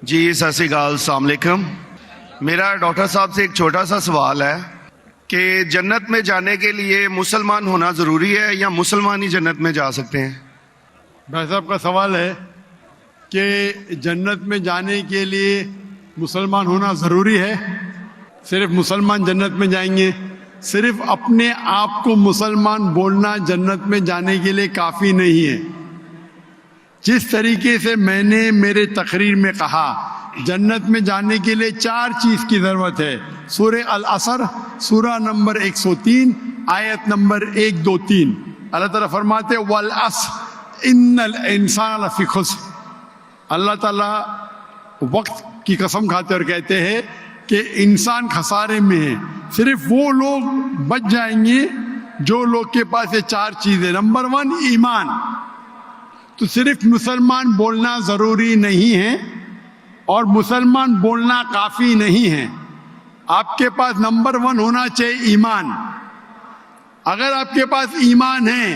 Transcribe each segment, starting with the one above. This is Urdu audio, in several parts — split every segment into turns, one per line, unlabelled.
جی ست شری اکال، السلام علیکم۔ میرا ڈاکٹر صاحب سے ایک چھوٹا سا سوال ہے کہ جنت میں جانے کے لیے مسلمان ہونا ضروری ہے یا مسلمان ہی جنت میں جا سکتے ہیں؟
بھائی صاحب کا سوال ہے کہ جنت میں جانے کے لیے مسلمان ہونا ضروری ہے؟ صرف مسلمان جنت میں جائیں گے؟ صرف اپنے آپ کو مسلمان بولنا جنت میں جانے کے لیے کافی نہیں ہے۔ جس طریقے سے میں نے میرے تقریر میں کہا جنت میں جانے کے لیے 4 چیز کی ضرورت ہے۔ سورہ العصر سورہ نمبر 103 آیت نمبر 1 2 3 اللہ تعالیٰ فرماتے والعصر ان الانسان لفی خسر۔ اللہ تعالیٰ وقت کی قسم کھاتے اور کہتے ہیں کہ انسان خسارے میں ہے۔ صرف وہ لوگ بچ جائیں گے جو لوگ کے پاس یہ 4 چیزیں۔ نمبر 1 ایمان۔ تو صرف مسلمان بولنا ضروری نہیں ہے اور مسلمان بولنا کافی نہیں ہے۔ آپ کے پاس نمبر 1 ہونا چاہیے ایمان۔ اگر آپ کے پاس ایمان ہے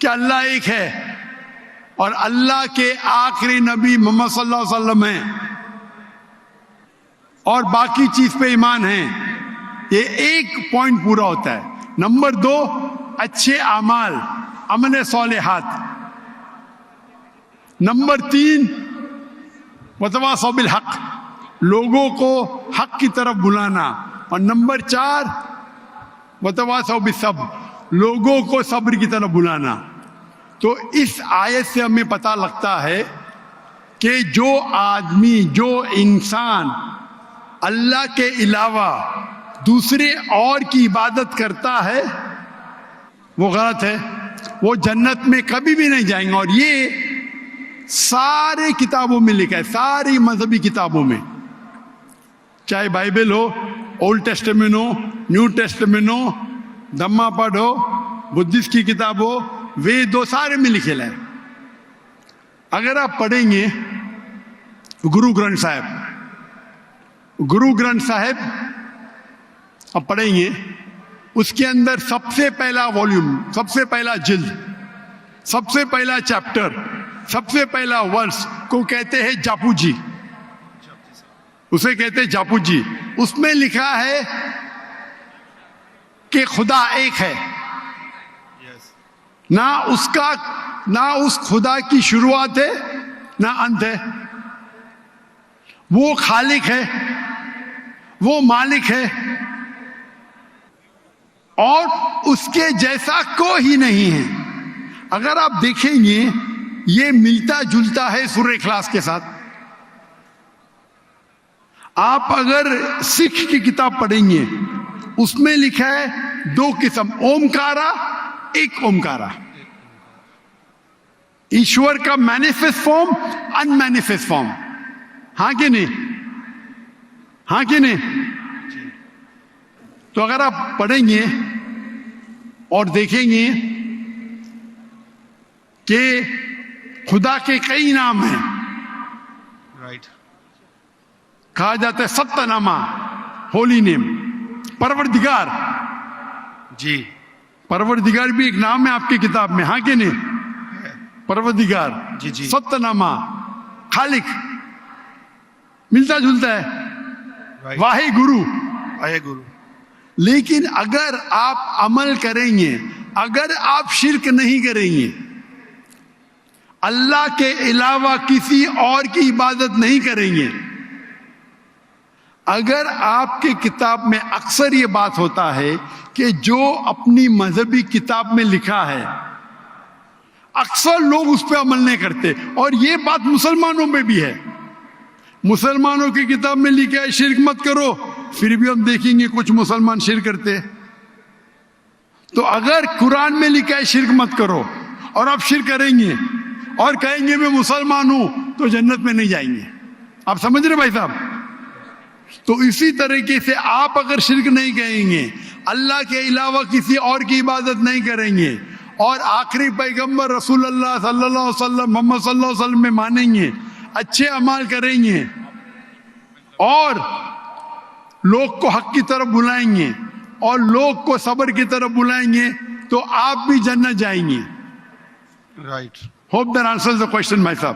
کہ اللہ ایک ہے اور اللہ کے آخری نبی محمد صلی اللہ علیہ وسلم ہیں اور باقی چیز پہ ایمان ہے، یہ ایک پوائنٹ پورا ہوتا ہے۔ نمبر 2 اچھے اعمال، عمل صالحات۔ نمبر 3 وتواصوا بالحق، لوگوں کو حق کی طرف بلانا۔ اور نمبر 4 وتواصوا بالصبر، لوگوں کو صبر کی طرف بلانا۔ تو اس آیت سے ہمیں پتہ لگتا ہے کہ جو آدمی، جو انسان اللہ کے علاوہ دوسرے اور کی عبادت کرتا ہے وہ غلط ہے، وہ جنت میں کبھی بھی نہیں جائیں گے۔ اور یہ سارے کتابوں میں لکھا ہے، ساری مذہبی کتابوں میں، چاہے بائبل ہو، اولڈ ٹیسٹمنٹ ہو، نیو ٹیسٹمنٹ ہو، دھما پڑھ ہو، بدھسٹ کی کتاب ہو، وید ہو، سارے میں لکھے ہے۔ اگر آپ پڑھیں گے گرو گرنتھ صاحب آپ پڑھیں گے، اس کے اندر سب سے پہلا والیوم، سب سے پہلا جلد، سب سے پہلا چیپٹر، سب سے پہلا ورس کو کہتے ہیں جاپو جی، اسے کہتے ہیں جاپو جی۔ اس میں لکھا ہے کہ خدا ایک ہے، نہ اس خدا کی شروعات ہے نہ انت ہے۔ وہ خالق ہے، وہ مالک ہے اور اس کے جیسا کوئی ہی نہیں ہے۔ اگر آپ دیکھیں گے یہ ملتا جلتا ہے سورہ اخلاص کے ساتھ۔ آپ اگر سکھ کی کتاب پڑھیں گے اس میں لکھا ہے 2 قسم، اومکارا، ایک اومکارا، ایشور کا مینیفیسٹ فارم، ان مینیفیسٹ فارم۔ ہاں کہ نہیں؟ ہاں کہ نہیں؟ تو اگر آپ پڑھیں گے اور دیکھیں گے کہ خدا کے کئی نام ہیں، کہا جاتا ہے ستہ نامہ، ہولی نیم، پروردگار۔
جی
پروردگار بھی ایک نام ہے آپ کی کتاب میں، ہاں کہ نہیں؟ پروردگار،
جی
ستہ نامہ، خالق، ملتا جلتا ہے، واہے گرو۔ لیکن اگر آپ عمل کریں گے، اگر آپ شرک نہیں کریں گے، اللہ کے علاوہ کسی اور کی عبادت نہیں کریں گے، اگر آپ کی کتاب میں اکثر یہ بات ہوتا ہے کہ جو اپنی مذہبی کتاب میں لکھا ہے اکثر لوگ اس پہ عمل نہیں کرتے، اور یہ بات مسلمانوں میں بھی ہے۔ مسلمانوں کی کتاب میں لکھا ہے شرک مت کرو، پھر بھی ہم دیکھیں گے کچھ مسلمان شرک کرتے۔ تو اگر قرآن میں لکھا ہے شرک مت کرو اور آپ شرک کریں گے اور کہیں گے میں مسلمان ہوں تو جنت میں نہیں جائیں گے۔ آپ سمجھ رہے بھائی صاحب؟ تو اسی طریقے سے آپ اگر شرک نہیں کہیں گے، اللہ کے علاوہ کسی اور کی عبادت نہیں کریں گے اور آخری پیغمبر رسول اللہ صلی اللہ علیہ وسلم، محمد صلی اللہ علیہ وسلم میں مانیں گے، اچھے اعمال کریں گے اور لوگ کو حق کی طرف بلائیں گے اور لوگ کو صبر کی طرف بلائیں گے تو آپ بھی جنت جائیں گے۔
Right.
Hope that answers the question مائی صاحب۔